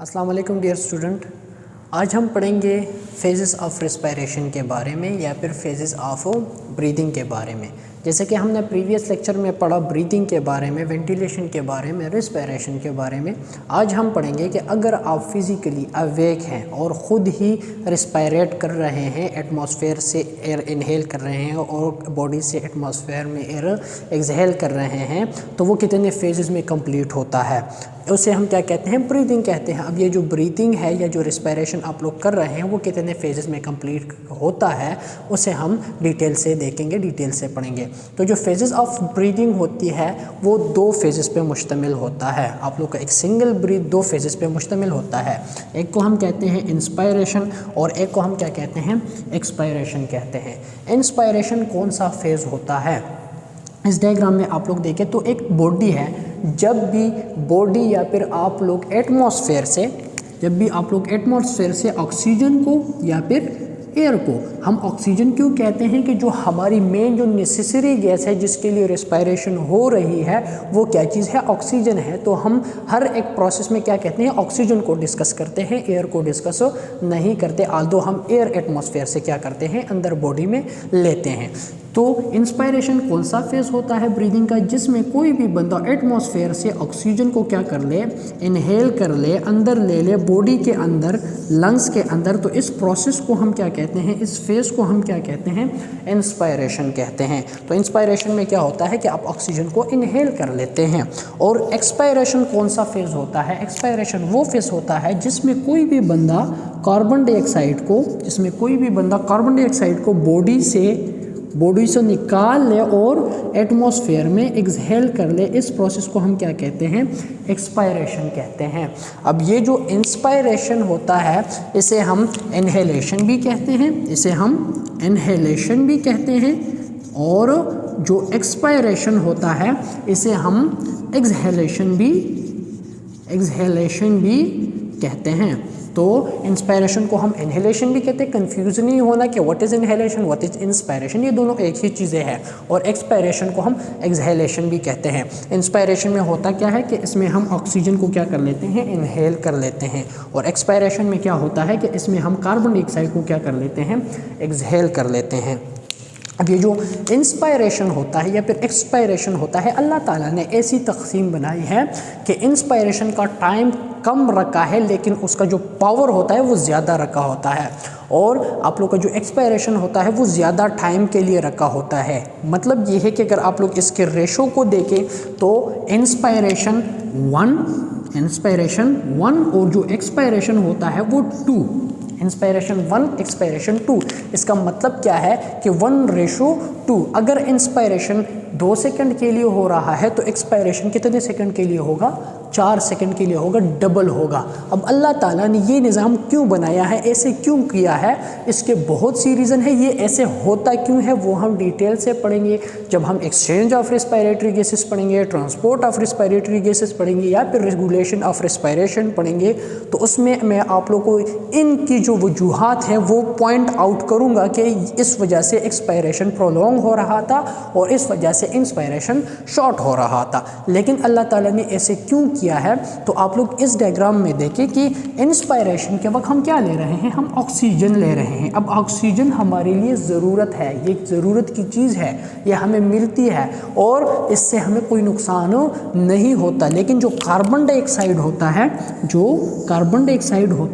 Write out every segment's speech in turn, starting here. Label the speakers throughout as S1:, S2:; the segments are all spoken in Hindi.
S1: अस्सलाम वालेकुम डियर स्टूडेंट। आज हम पढ़ेंगे फेजेस ऑफ रिस्पायरेशन के बारे में या फिर फेजेस ऑफ ब्रीदिंग के बारे में। जैसे कि हमने प्रीवियस लेक्चर में पढ़ा ब्रीदिंग के बारे में, वेंटिलेशन के बारे में, रिस्पायरेशन के बारे में। आज हम पढ़ेंगे कि अगर आप फिज़िकली अवेक हैं और ख़ुद ही रिस्पायरेट कर रहे हैं, एटमॉस्फेयर से एयर इनहेल कर रहे हैं और बॉडी से एटमॉस्फेयर में एयर एक्सहेल कर रहे हैं, तो वो कितने फेजेस में कंप्लीट होता है, उसे हम क्या कहते हैं, ब्रीदिंग कहते हैं। अब ये जो ब्रीदिंग है या जो रिस्पायरेशन आप लोग कर रहे हैं वो कितने फेजेस में कंप्लीट होता है, उसे हम डिटेल से देखेंगे, डिटेल से पढ़ेंगे। तो जो फेजेस ऑफ ब्रीदिंग होती है वो दो फेजेस पे मुश्तमिल होता है। आप लोग का एक सिंगल ब्रीथ दो फेजेस पे मुश्तमिल होता है। एक को हम कहते हैं इंस्पायरेशन और एक को हम क्या कहते हैं, एक्सपायरेशन कहते हैं। इंस्पायरेशन कौन सा फेज़ होता है, इस डायग्राम में आप लोग देखें तो एक बॉडी है। जब भी बॉडी या फिर आप लोग एटमॉस्फेयर से, जब भी आप लोग एटमॉस्फेयर से ऑक्सीजन को या फिर एयर को, हम ऑक्सीजन क्यों कहते हैं कि जो हमारी मेन जो नेसेसरी गैस है जिसके लिए रिस्पायरेशन हो रही है वो क्या चीज़ है, ऑक्सीजन है। तो हम हर एक प्रोसेस में क्या कहते हैं, ऑक्सीजन को डिस्कस करते हैं, एयर को डिस्कस नहीं करते। आल्दो हम एयर एटमॉस्फेयर से क्या करते हैं, अंदर बॉडी में लेते हैं। तो इंस्पायरेशन कौन सा फेज़ होता है ब्रीदिंग का, जिसमें कोई भी बंदा एटमॉस्फेयर से ऑक्सीजन को क्या कर ले, इनहेल कर ले, अंदर ले ले बॉडी के अंदर, लंग्स के अंदर। तो इस प्रोसेस को हम क्या कहते हैं, इस फेज़ को हम क्या कहते हैं, इंस्पायरेशन कहते हैं। तो इंस्पायरेशन में क्या होता है कि आप ऑक्सीजन को इनहेल कर लेते हैं। और एक्सपायरेशन कौन सा फेज़ होता है, एक्सपायरेशन वो फेज़ होता है जिसमें कोई भी बंदा कार्बन डाइऑक्साइड को, जिसमें कोई भी बंदा कार्बन डाइऑक्साइड को बॉडी से निकाल ले और एटमॉस्फेयर में एक्सहेल कर ले। इस प्रोसेस को हम क्या कहते हैं, एक्सपायरेशन कहते हैं। अब ये जो इंस्पायरेशन होता है इसे हम इनहेलेशन भी कहते हैं, इसे हम इनहेलेशन भी कहते हैं। और जो एक्सपायरेशन होता है इसे हम एक्सहेलेशन भी कहते हैं। तो इंस्पायरेशन को हम इनहेलेशन भी कहते हैं। कंफ्यूज नहीं होना कि what is inhalation, what is inspiration, ये दोनों एक ही चीज़ें हैं। और एक्सपायरेशन को हम एक्सहेलेशन भी कहते हैं। इंस्पायरेशन में होता क्या है कि इसमें हम ऑक्सीजन को क्या कर लेते हैं, इनहेल कर लेते हैं। और एक्सपायरेशन में क्या होता है कि इसमें हम कार्बन डाइऑक्साइड को क्या कर लेते हैं, एक्सहेल कर लेते हैं। अब ये जो इंस्पायरेशन होता है या फिर एक्सपायरेशन होता है, अल्लाह ताला ने ऐसी तक़सीम बनाई है कि इंस्पायरेशन का टाइम कम रखा है लेकिन उसका जो पावर होता है वो ज़्यादा रखा होता है। और आप लोग का जो एक्सपायरेशन होता है वो ज़्यादा टाइम के लिए रखा होता है। मतलब ये है कि अगर आप लोग इसके रेशो को देखें तो इंस्पायरेशन 1 और जो एक्सपायरेशन होता है वो 2, इंस्पायरेशन 1 एक्सपायरेशन 2। इसका मतलब क्या है कि 1:2। अगर इंस्पायरेशन 2 सेकंड के लिए हो रहा है तो एक्सपायरेशन कितने सेकंड के लिए होगा, 4 सेकंड के लिए होगा, डबल होगा। अब अल्लाह ताला ने ये निज़ाम क्यों बनाया है, ऐसे क्यों किया है, इसके बहुत सी रीज़न है। ये ऐसे होता क्यों है वो हम डिटेल से पढ़ेंगे जब हम एक्सचेंज ऑफ रिस्पायरेटरी गैसेस पढ़ेंगे, ट्रांसपोर्ट ऑफ रिस्पायरेटरी गैसेस पढ़ेंगे या फिर रेगुलेशन ऑफ रिस्पायरेशन पढ़ेंगे। तो उसमें मैं आप लोगों को इनकी जो वजूहात हैं वो पॉइंट आउट करूँगा कि इस वजह से एक्सपायरेशन प्रोलॉन्ग हो रहा था और इस वजह से इंस्पायरेशन शॉर्ट हो रहा था। लेकिन अल्लाह ताला ने ऐसे क्यों किया है, तो आप लोग इस डायग्राम में देखें कि इंस्पायरेशन के वक्त हम क्या ले रहे हैं, हम ऑक्सीजन ले रहे हैं। अब ऑक्सीजन हमारे लिए ज़रूरत है, ये ज़रूरत की चीज़ है, ये हमें मिलती है और इससे हमें कोई नुकसान नहीं होता। लेकिन जो कार्बन डाइऑक्साइड होता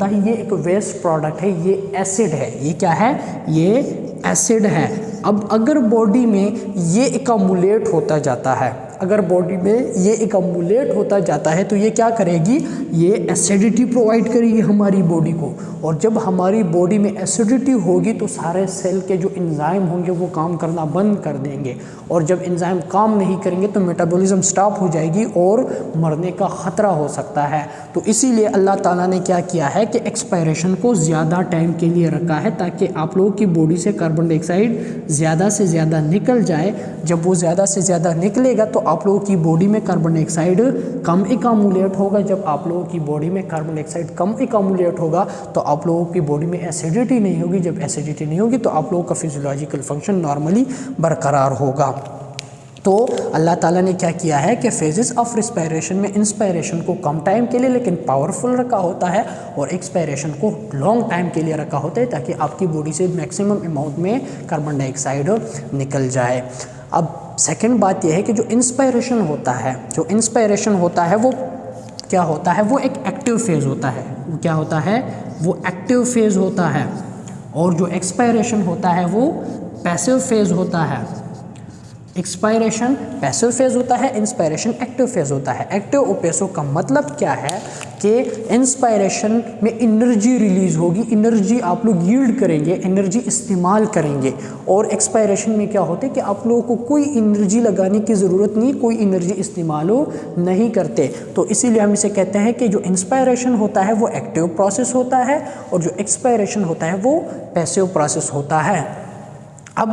S1: है, ये एक वेस्ट प्रोडक्ट है, ये एसिड है। ये क्या है, ये एसिड है। अब अगर बॉडी में ये एकमुलेट होता जाता है, अगर बॉडी में ये एकमुलेट होता जाता है तो ये क्या करेगी, ये एसिडिटी प्रोवाइड करेगी हमारी बॉडी को। और जब हमारी बॉडी में एसिडिटी होगी तो सारे सेल के जो एंजाइम होंगे वो काम करना बंद कर देंगे। और जब एंजाइम काम नहीं करेंगे तो मेटाबॉलिज्म स्टॉप हो जाएगी और मरने का ख़तरा हो सकता है। तो इसीलिए अल्लाह ताला ने क्या किया है कि एक्सपायरेशन को ज़्यादा टाइम के लिए रखा है ताकि आप लोगों की बॉडी से कार्बन डाइऑक्साइड ज़्यादा से ज़्यादा निकल जाए। जब वो ज़्यादा से ज़्यादा निकलेगा तो आप लोगों की बॉडी में कार्बन डाइऑक्साइड कम एकमुलेट होगा। जब आप लोगों की बॉडी में कार्बन डाइऑक्साइड कम एकमुलेट होगा तो आप लोगों की बॉडी में एसिडिटी नहीं होगी। जब एसिडिटी नहीं होगी तो आप लोगों का फिजियोलॉजिकल फंक्शन नॉर्मली बरकरार होगा। तो अल्लाह ताला ने क्या किया है कि फेजेस ऑफ रिस्पायरेशन में इंस्पायरेशन को कम टाइम के लिए लेकिन पावरफुल रखा होता है और एक्सपायरेशन को लॉन्ग टाइम के लिए रखा होता है ताकि आपकी बॉडी से मैक्सिमम अमाउंट में कार्बन डाइऑक्साइड निकल जाए। अब सेकंड बात यह है कि जो इंस्पायरेशन होता है वो क्या होता है, वो एक एक्टिव फेज़ होता है। वो क्या होता है, वो एक्टिव फेज़ होता है। और जो एक्सपायरेशन होता है वो पैसिव फेज़ होता है। एक्सपायरेशन पैसिव फेज़ होता है, इंस्पायरेशन एक्टिव फेज़ होता है। एक्टिव और पैसिव का मतलब क्या है कि इंस्पायरेशन में एनर्जी रिलीज़ होगी, एनर्जी आप लोग यील्ड करेंगे, एनर्जी इस्तेमाल करेंगे। और एक्सपायरेशन में क्या होता है कि आप लोगों को कोई एनर्जी लगाने की ज़रूरत नहीं, कोई एनर्जी इस्तेमाल नहीं करते। तो इसीलिए हम इसे कहते हैं कि जो इंस्पायरेशन होता है वो एक्टिव प्रोसेस होता है और जो एक्सपायरेशन होता है वो पैसिव प्रोसेस होता है। अब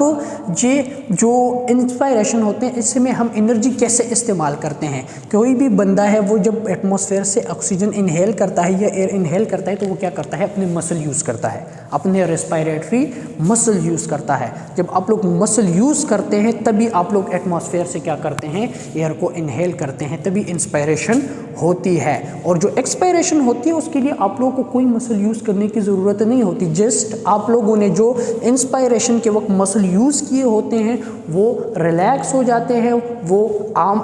S1: ये जो इंस्पायरेशन होते हैं इसमें हम एनर्जी कैसे इस्तेमाल करते हैं। कोई भी बंदा है वो जब एटमॉस्फेयर से ऑक्सीजन इनहेल करता है या एयर इनहेल करता है तो वो क्या करता है, अपने मसल यूज़ करता है, अपने रेस्पिरेटरी मसल यूज़ करता है। जब आप लोग मसल यूज़ करते हैं तभी आप लोग एटमॉस्फेयर से क्या करते हैं, एयर को इनहेल करते हैं, तभी इंस्पायरेशन होती है। और जो एक्सपायरेशन होती है उसके लिए आप लोगों को कोई मसल यूज़ करने की ज़रूरत नहीं होती। जस्ट आप लोगों ने जो इंस्पायरेशन के वक्त मसल यूज़ किए होते हैं वो रिलैक्स हो जाते हैं, वो आम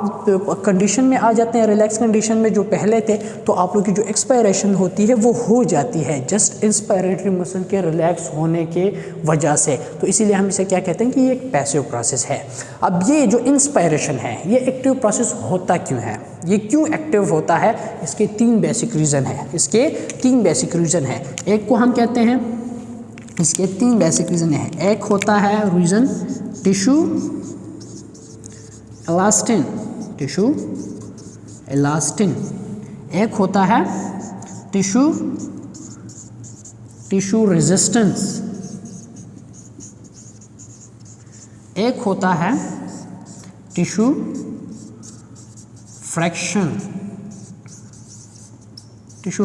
S1: कंडीशन में आ जाते हैं, रिलैक्स कंडीशन में जो पहले थे। तो आप लोग की जो एक्सपायरेशन होती है वो हो जाती है जस्ट इंस्पायरेटरी मसल के रिलैक्स होने के वजह से। तो इसीलिए हम इसे क्या कहते हैं कि ये एक पैसिव प्रोसेस है। अब ये जो इंस्पायरेशन है ये एक्टिव प्रोसेस होता क्यों है, ये क्यों एक्टिव होता है, इसके तीन बेसिक रीज़न है। एक को हम कहते हैं, इसके तीन बेसिक रीज़न है। एक होता है रीज़न टिश्यू इलास्टिन, एक होता है टिश्यू रेजिस्टेंस, एक होता है टिश्यू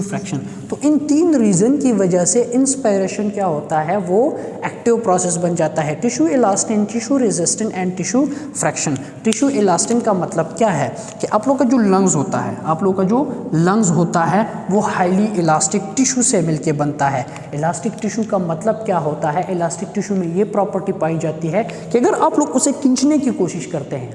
S1: फ्रैक्शन। तो इन तीन रीज़न की वजह से इंस्पायरेशन क्या होता है, वो एक्टिव प्रोसेस बन जाता है। Tissue elastin, tissue resistant and tissue fraction. Tissue elastin का मतलब क्या है कि आप लोग का जो लंग्स होता है वो हाईली इलास्टिक टिश्यू से मिलके बनता है। इलास्टिक टिश्यू का मतलब क्या होता है, इलास्टिक टिश्यू में ये प्रॉपर्टी पाई जाती है कि अगर आप लोग उसे खींचने की कोशिश करते हैं,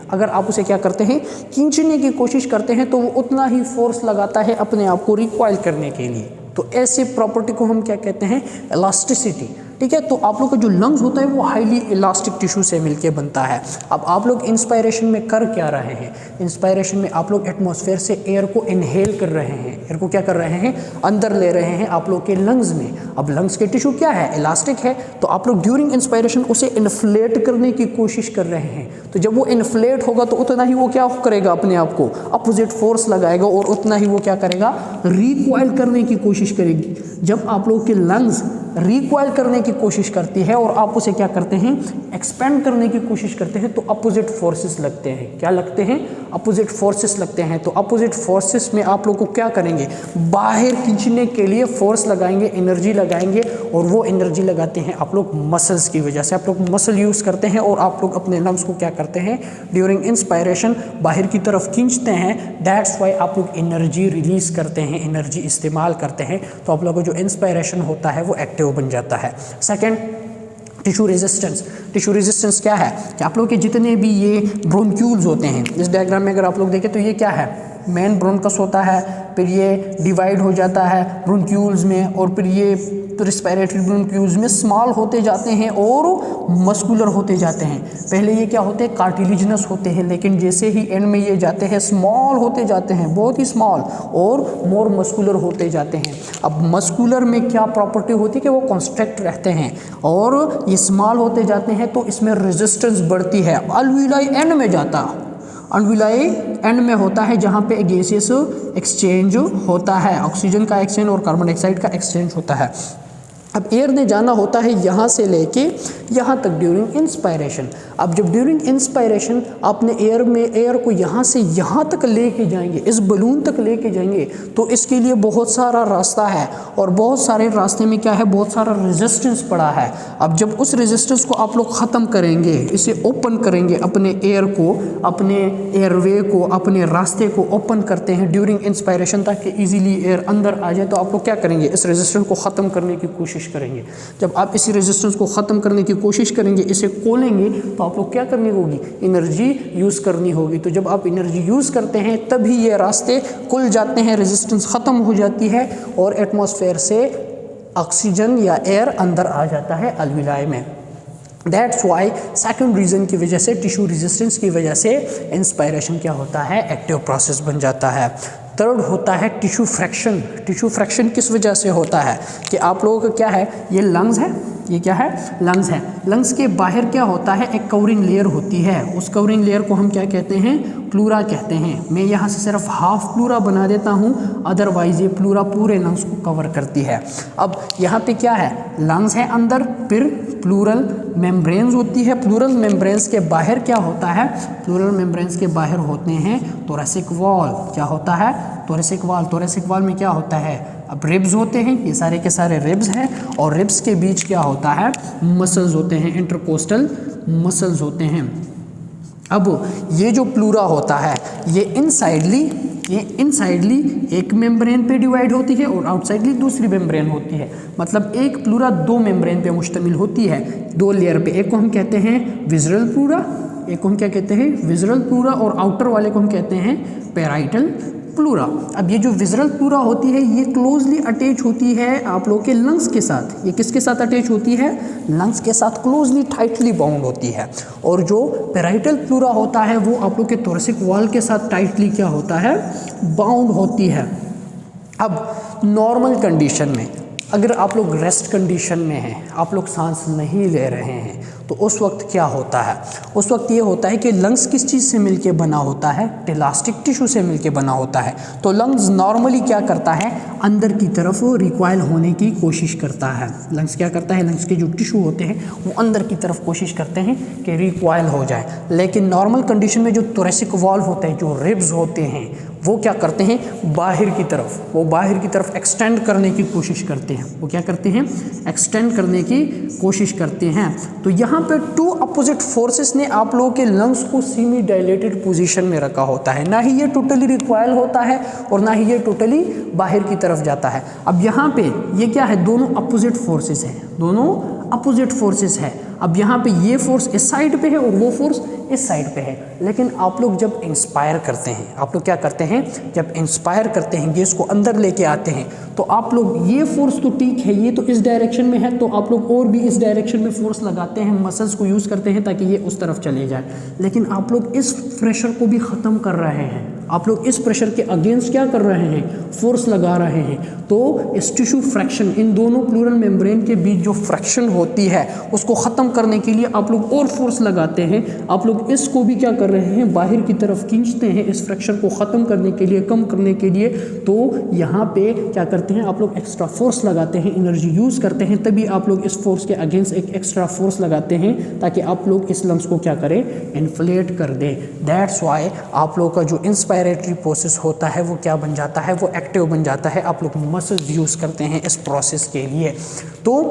S1: खींचने की कोशिश करते हैं तो वो उतना ही फोर्स लगाता है अपने आप को रिकॉइल करने के लिए। तो ऐसे प्रॉपर्टी को हम क्या कहते हैं, इलास्टिसिटी। ठीक है, तो आप लोग का जो लंग्स होता है वो हाईली इलास्टिक टिश्यू से मिलके बनता है। अब आप लोग इंस्पायरेशन में कर क्या रहे हैं, इंस्पायरेशन में आप लोग एटमॉस्फेयर से एयर को इनहेल कर रहे हैं, एयर को क्या कर रहे हैं, अंदर ले रहे हैं आप लोग के लंग्स में। अब लंग्स के टिश्यू क्या है, इलास्टिक है, तो आप लोग ड्यूरिंग इंस्पायरेशन उसे इन्फ्लेट करने की कोशिश कर रहे हैं। तो जब वो इन्फ्लेट होगा तो उतना ही वो क्या करेगा, अपने आप को अपोजिट फोर्स लगाएगा और उतना ही वो क्या करेगा, रिकॉइल करने की कोशिश करेगी। जब आप लोग के लंग्स रिकॉइल करने की कोशिश करती है और आप उसे क्या करते हैं, एक्सपेंड करने की कोशिश करते हैं, तो अपोजिट फोर्सेस लगते हैं। क्या लगते हैं, अपोजिट फोर्सेस लगते हैं। तो अपोजिट फोर्सेस में आप लोग को क्या करेंगे, बाहर खींचने के लिए फोर्स लगाएंगे, एनर्जी लगाएंगे, और वो एनर्जी लगाते हैं आप लोग मसल्स की वजह से। आप लोग मसल यूज़ करते हैं और आप लोग अपने लंग्स को क्या करते हैं, ड्यूरिंग इंस्पायरेशन बाहर की तरफ खींचते हैं। दैट्स वाई आप लोग एनर्जी रिलीज़ करते हैं, एनर्जी इस्तेमाल करते हैं। तो आप लोगों को जो इंस्पायरेशन होता है वो एक्टिव बन जाता है। सेकंड, टिश्यू रेजिस्टेंस क्या है कि आप लोग के जितने भी ये ब्रोंक्यूल्स होते हैं, इस डायग्राम में अगर आप लोग देखें तो ये क्या है, मेन ब्रोंकस होता है, फिर ये डिवाइड हो जाता है ब्रोंक्यूल्स में, और फिर ये रिस्पायरेटरी ब्रोंक्यूल्स में स्मॉल होते जाते हैं और मस्कुलर होते जाते हैं। पहले ये क्या होते हैं, कार्टिलेजिनस होते हैं, लेकिन जैसे ही एंड में ये जाते हैं स्मॉल होते जाते हैं, बहुत ही स्मॉल, और मोर मस्कुलर होते जाते हैं। अब मस्कुलर में क्या प्रॉपर्टी होती है कि वो कॉन्स्ट्रक्ट रहते हैं, और ये स्मॉल होते जाते हैं तो इसमें रेजिस्टेंस बढ़ती है। अल्विलाई एंड में जाता, अल्विलाई एंड में होता है जहाँ पे गैसियस एक्सचेंज होता है, ऑक्सीजन का एक्सचेंज और कार्बन डाइऑक्साइड का एक्सचेंज होता है। अब एयर ने जाना होता है यहाँ से लेके यहाँ तक ड्यूरिंग इंस्पायरेशन। अब जब ड्यूरिंग इंस्पायरेशन आपने एयर को यहाँ से यहाँ तक लेके जाएंगे, इस बलून तक लेके जाएंगे, तो इसके लिए बहुत सारा रास्ता है और बहुत सारे रास्ते में क्या है, बहुत सारा रेजिस्टेंस पड़ा है। अब जब उस रेजिस्टेंस को आप लोग ख़त्म करेंगे, इसे ओपन करेंगे, अपने एयर को, अपने एयरवे को, अपने रास्ते को ओपन करते हैं ड्यूरिंग इंस्पायरेशन ताकि ईजिली एयर अंदर आ जाए, तो आप लोग क्या करेंगे, इस रेजिस्टेंस को ख़त्म करने की कोशिश करेंगे। जब आप इसी रेजिस्टेंस को ख़त्म करने की कोशिश करेंगे, इसे खोलेंगे, तो आप लोग क्या करनी होगी, एनर्जी यूज़ करनी होगी। तो जब आप एनर्जी यूज़ करते हैं तभी ये रास्ते खुल जाते हैं, रेजिस्टेंस ख़त्म हो जाती है और एटमॉस्फेयर से ऑक्सीजन या एयर अंदर आ जाता है अलविलाई में। दैट्स वाई सेकंड रीज़न की वजह से, टिश्यू रेजिस्टेंस की वजह से इंस्पायरेशन क्या होता है, एक्टिव प्रोसेस बन जाता है। थर्ड होता है टिश्यू फ्रैक्शन। टिश्यू फ्रैक्शन किस वजह से होता है कि आप लोगों का क्या है, ये लंग्स है, ये क्या है, लंग्स है। लंग्स के बाहर क्या होता है, एक कवरिंग लेयर होती है, उस कवरिंग लेयर को हम क्या कहते हैं, प्लूरा कहते हैं। मैं यहाँ से सिर्फ हाफ प्लूरा बना देता हूँ, अदरवाइज ये प्लूरा पूरे लंग्स को कवर करती है। अब यहाँ पे क्या है, लंग्स है अंदर, फिर प्लूरल मेम्ब्रेन्स होती है। प्लूरल मेम्ब्रेन्स के बाहर क्या होता है, प्लूरल मेम्ब्रेन्स के बाहर होते हैं थोरैसिक वॉल। क्या होता है, थोरैसिक वॉल। थोरैसिक वॉल में क्या होता है, अब रिब्स होते हैं, ये सारे के सारे रिब्स हैं, और रिब्स के बीच क्या होता है, मसल्स होते हैं, इंटरकोस्टल मसल्स होते हैं। अब ये जो प्लूरा होता है, ये इनसाइडली एक मेम्ब्रेन पे डिवाइड होती है और आउटसाइडली दूसरी मेम्ब्रेन होती है। मतलब एक प्लूरा दो मेम्ब्रेन पे मुश्तमिल होती है, दो लेयर पे। एक को हम कहते हैं विज़रल प्लूरा, एक को हम क्या कहते हैं, विज़रल प्लूरा, और आउटर वाले को हम कहते हैं पैराइटल प्लूरा। अब ये जो विज़रल प्लूरा होती है, ये क्लोजली अटैच होती है आप लोग के लंग्स के साथ। ये किसके साथ अटैच होती है, लंग्स के साथ क्लोजली टाइटली बाउंड होती है। और जो पैराइटल प्लूरा होता है वो आप लोग के थोरैसिक वॉल के साथ टाइटली क्या होता है, बाउंड होती है। अब नॉर्मल कंडीशन में अगर आप लोग रेस्ट कंडीशन में हैं, आप लोग सांस नहीं ले रहे हैं, तो उस वक्त क्या होता है, उस वक्त ये होता है कि लंग्स किस चीज़ से मिलके बना होता है, इलास्टिक टिश्यू से मिलके बना होता है। तो लंग्स नॉर्मली क्या करता है, अंदर की तरफ रिकॉइल होने की कोशिश करता है। लंग्स क्या करता है, लंग्स के जो टिश्यू होते हैं वो अंदर की तरफ कोशिश करते हैं कि रिकॉइल हो जाए। लेकिन नॉर्मल कंडीशन में जो थोरैसिक वॉल्व होते हैं, जो रिब्स होते हैं, वो क्या करते हैं, बाहर की तरफ, वो बाहर की तरफ एक्सटेंड करने की कोशिश करते हैं। वो क्या करते हैं, एक्सटेंड करने की कोशिश करते हैं। तो यहाँ पे टू अपोजिट फोर्सेस ने आप लोगों के लंग्स को सेमी डायलेटेड पोजीशन में रखा होता है। ना ही ये टोटली रिकॉइल होता है और ना ही ये टोटली बाहर की तरफ जाता है। अब यहाँ पे ये क्या है, दोनों अपोजिट फोर्सेस हैं, दोनों अपोजिट फोर्सेस है। अब यहाँ पे ये फोर्स इस साइड पे है और वो फोर्स इस साइड पे है। लेकिन आप लोग जब इंस्पायर करते हैं, आप लोग क्या करते हैं, जब इंस्पायर करते हैं, गैस को अंदर लेके आते हैं, तो आप लोग ये फोर्स तो ठीक है, ये तो इस डायरेक्शन में है, तो आप लोग और भी इस डायरेक्शन में फोर्स लगाते हैं, मसल्स को यूज़ करते हैं ताकि ये उस तरफ चले जाए। लेकिन आप लोग इस प्रेशर को भी ख़त्म कर रहे हैं, आप लोग इस प्रेशर के अगेंस्ट क्या कर रहे हैं, फोर्स लगा रहे हैं। तो इस टिश्यू फ्रैक्शन, इन दोनों प्लूरल मेम्ब्रेन के बीच जो फ्रैक्शन होती है उसको ख़त्म करने के लिए आप लोग और फोर्स लगाते हैं। आप लोग इसको भी क्या कर रहे हैं, बाहर की तरफ खींचते हैं, इस फ्रैक्शन को ख़त्म करने के लिए, कम करने के लिए। तो यहाँ पे क्या करते हैं, आप लोग एक्स्ट्रा फोर्स लगाते हैं, एनर्जी यूज़ करते हैं, तभी आप लोग इस फोर्स के अगेंस्ट एक एक्स्ट्रा फोर्स लगाते हैं ताकि आप लोग इस लंग्स को क्या करें, इन्फ्लेट कर दें। दैट्स वाई आप लोग का जो इंस्पायरेटरी प्रोसेस होता है वो क्या बन जाता है, वो एक्टिव बन जाता है। आप लोग मसल्स यूज़ करते हैं इस प्रोसेस के लिए। तो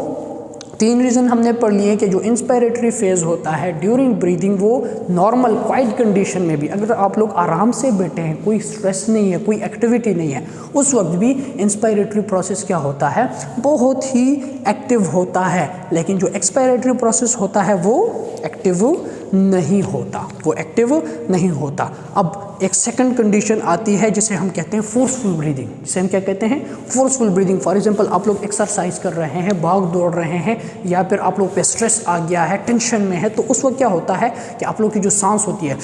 S1: तीन रीज़न हमने पढ़ लिए कि जो इंस्पायरेटरी फेज़ होता है ड्यूरिंग ब्रीदिंग, वो नॉर्मल क्वाइट कंडीशन में भी, अगर आप लोग आराम से बैठे हैं, कोई स्ट्रेस नहीं है, कोई एक्टिविटी नहीं है, उस वक्त भी इंस्पायरेटरी प्रोसेस क्या होता है, बहुत ही एक्टिव होता है। लेकिन जो एक्सपायरेटरी प्रोसेस होता है वो एक्टिव नहीं होता, वो एक्टिव नहीं होता। अब एक सेकंड कंडीशन आती है जिसे हम कहते हैं फोर्सफुल ब्रीदिंग, जिसे हम क्या कहते हैं, फोर्सफुल ब्रीदिंग। फॉर एग्जांपल आप लोग एक्सरसाइज कर रहे हैं, भाग दौड़ रहे हैं, या फिर आप लोग पे स्ट्रेस आ गया है, टेंशन में है, तो उस वक्त क्या होता है कि आप लोग की जो सांस होती है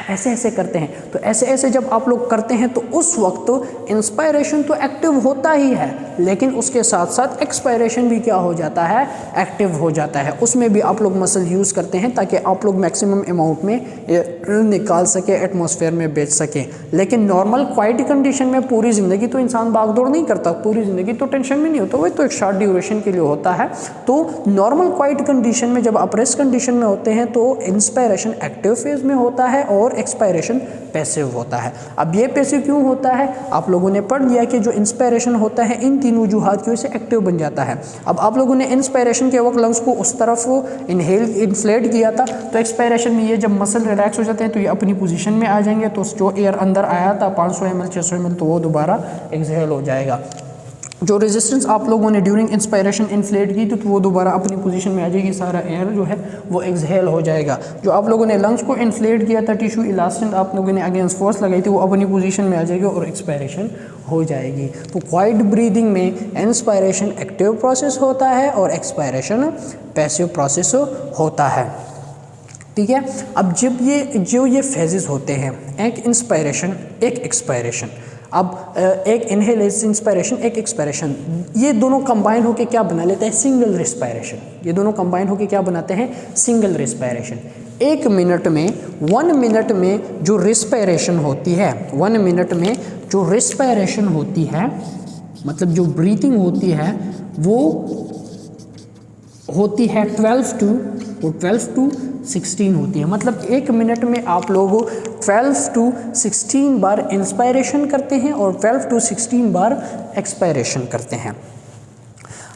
S1: ऐसे ऐसे करते हैं। तो ऐसे ऐसे जब आप लोग करते हैं तो उस वक्त इंस्पायरेशन तो एक्टिव होता ही है, लेकिन उसके साथ साथ एक्सपायरेशन भी क्या हो जाता है, एक्टिव हो जाता है। उसमें भी आप लोग मसल यूज़ करते हैं ताकि आप लोग मैक्सिमम अमाउंट में निकाल सके, एटमॉस्फेयर में बेच सकें। लेकिन नॉर्मल क्वाइट कंडीशन में पूरी ज़िंदगी तो इंसान भागदौड़ नहीं करता, पूरी ज़िंदगी तो टेंशन में नहीं होता, वही तो एक शॉर्ट ड्यूरेशन के लिए होता है। तो नॉर्मल क्वाइट कंडीशन में जब आप रेस्ट कंडीशन में होते हैं तो इंस्पायरेशन एक्टिव फेज में होता है और एक्सपायरेशन पैसिव होता है। अब ये पैसिव क्यों होता है, आप लोगों ने पढ़ लिया कि जो इंस्पायरेशन होता है इन तीन वजूहात की वजह से एक्टिव बन जाता है। अब आप लोगों ने इंस्पायरेशन के वक्त लंग्स को उस तरफ इन्फ्लेट किया था, तो एक्सपायरेशन में ये जब मसल रिलैक्स हो जाते हैं तो ये अपनी पोजीशन में आ जाएंगे, तो जो एयर अंदर आया था 500 ml 600 ml तो वो दोबारा एक्सहेल हो जाएगा। जो रेजिस्टेंस आप लोगों ने ड्यूरिंग इंस्पायरेशन इन्फ्लेट की तो वो दोबारा अपनी पोजीशन में आ जाएगी, सारा एयर जो है वो एक्सहेल हो जाएगा। जो आप लोगों ने लंग्स को इन्फ्लेट किया था, टिश्यू इलास्टिक आप लोगों ने अगेंस्ट फोर्स लगाई थी, वो अपनी पोजीशन में आ जाएगी और एक्सपायरेशन हो जाएगी। तो क्वाइट ब्रीदिंग में इंस्पायरेशन एक्टिव प्रोसेस होता है और एक्सपायरेशन पैसिव प्रोसेस होता है। ठीक है। अब जब ये फेजेस होते हैं, एक इंस्पायरेशन एक एक्सपायरेशन, अब एक इनहेलेशन इंस्पायरेशन एक एक्सपायरेशन, ये दोनों कंबाइन होकर क्या बना लेते हैं, सिंगल रिस्पायरेशन। ये दोनों कंबाइन होकर क्या बनाते हैं, सिंगल रिस्पायरेशन। 1 मिनट में 1 मिनट में जो रिस्पायरेशन होती है, 1 मिनट में जो रिस्पायरेशन होती है, मतलब जो ब्रीथिंग होती है वो होती है 12 टू 16 होती है। मतलब 1 मिनट में आप लोग 12 टू 16 बार इंस्पायरेशन करते हैं और 12 टू 16 बार एक्सपायरेशन करते हैं।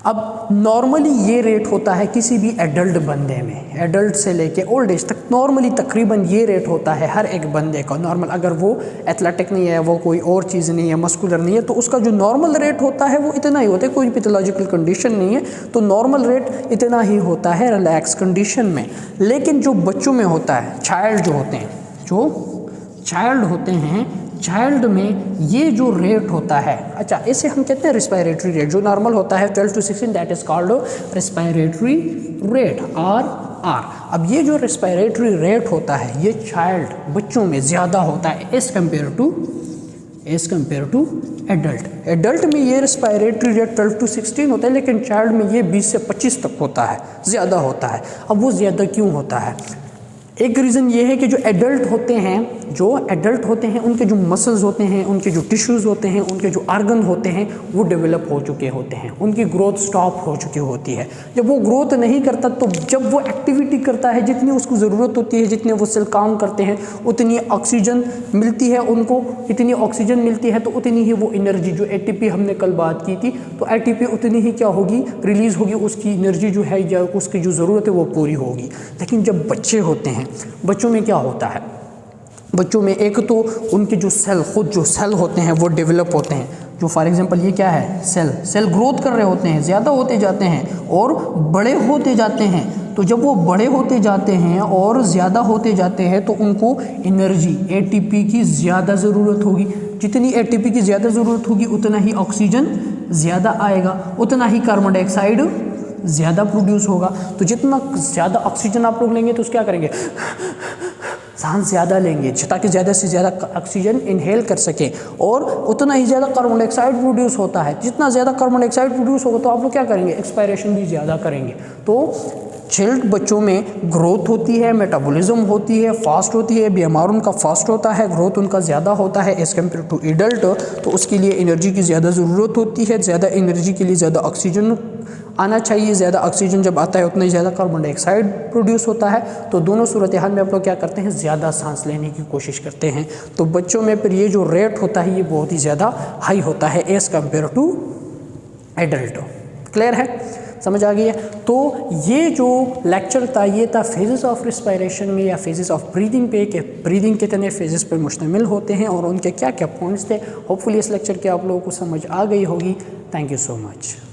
S1: अब नॉर्मली ये रेट होता है किसी भी एडल्ट बंदे में, एडल्ट से लेके ओल्ड एज तक नॉर्मली तकरीबन ये रेट होता है हर एक बंदे का नॉर्मल। अगर वो एथलेटिक नहीं है, वो कोई और चीज़ नहीं है, मस्कुलर नहीं है, तो उसका जो नॉर्मल रेट होता है वो इतना ही होता है। कोई पैथोलॉजिकल कंडीशन नहीं है तो नॉर्मल रेट इतना ही होता है रिलैक्स कंडीशन में। लेकिन जो बच्चों में होता है, चाइल्ड जो होते हैं, जो चाइल्ड होते हैं, चाइल्ड में ये जो रेट होता है, अच्छा इसे हम कहते हैं रिस्पायरेटरी रेट। जो नॉर्मल होता है 12 to 16 that is called respiratory rate R. अब ये जो रिस्पायरेटरी रेट होता है ये चाइल्ड बच्चों में ज़्यादा होता है as compare to adult. Adult में ये रिस्पायरेटरी रेट 12 टू 16 होता है, लेकिन चाइल्ड में ये 20 से 25 तक होता है, ज़्यादा होता है। अब वो ज़्यादा क्यों होता है, एक रीज़न ये है कि जो एडल्ट होते हैं उनके जो मसल्स होते हैं, उनके जो टिश्यूज़ होते हैं, उनके जो आर्गन होते हैं वो डेवलप हो चुके होते हैं, उनकी ग्रोथ स्टॉप हो चुकी होती है। जब वो ग्रोथ नहीं करता तो जब वो एक्टिविटी करता है, जितनी उसको ज़रूरत होती है, जितने वो सेल काम करते हैं, उतनी ऑक्सीजन मिलती है उनको, इतनी ऑक्सीजन मिलती है तो उतनी ही वो एनर्जी, जो ATP हमने कल बात की थी, तो ATP उतनी ही क्या होगी, रिलीज़ होगी, उसकी एनर्जी जो है या उसकी जो ज़रूरत है वो पूरी होगी। लेकिन जब बच्चे होते हैं, बच्चों में क्या होता है, बच्चों में एक तो उनके जो सेल, खुद जो सेल होते हैं वो डेवलप होते हैं। जो फॉर एग्जांपल ये क्या है, सेल ग्रोथ कर रहे होते हैं, ज़्यादा होते जाते हैं और बड़े होते जाते हैं। तो जब वो बड़े होते जाते हैं और ज़्यादा होते जाते हैं तो उनको एनर्जी ATP की ज़्यादा ज़रूरत होगी। जितनी ATP की ज़्यादा ज़रूरत होगी उतना ही ऑक्सीजन ज़्यादा आएगा, उतना ही कार्बन डाइऑक्साइड ज़्यादा प्रोड्यूस होगा। तो जितना ज़्यादा ऑक्सीजन आप लोग लेंगे तो क्या करेंगे, सांस ज़्यादा लेंगे ताकि ज़्यादा से ज़्यादा ऑक्सीजन इनहेल कर सकें, और उतना ही ज़्यादा कार्बन डाइऑक्साइड प्रोड्यूस होता है। जितना ज़्यादा कार्बन डाइऑक्साइड प्रोड्यूस होगा तो आप लोग क्या करेंगे, एक्सपायरेशन भी ज़्यादा करेंगे। तो चिल्ड बच्चों में ग्रोथ होती है, मेटाबॉलिज्म होती है, फास्ट होती है, बीएमआर उनका फास्ट होता है, ग्रोथ उनका ज़्यादा होता है एज़ कम्पेयर टू एडल्ट। तो उसके लिए एनर्जी की ज़्यादा ज़रूरत होती है, ज़्यादा एनर्जी के लिए ज़्यादा ऑक्सीजन आना चाहिए, ज़्यादा ऑक्सीजन जब आता है उतना ही ज़्यादा कार्बन डाइऑक्साइड प्रोड्यूस होता है। तो दोनों सूरत हाल में आप लोग क्या करते हैं, ज़्यादा सांस लेने की कोशिश करते हैं। तो बच्चों में फिर ये जो रेट होता है ये बहुत ही ज़्यादा हाई होता है as compare to adult. Clear है, समझ आ गई है। तो ये जो लेक्चर था ये था फेजेस ऑफ रिस्पायरेशन में या फेजेस ऑफ ब्रीदिंग पे, कि ब्रीदिंग कितने फेजेस पर मुश्तमिल होते हैं और उनके क्या क्या पॉइंट्स थे। होपफुली इस लेक्चर के आप लोगों को समझ आ गई होगी। Thank you so much.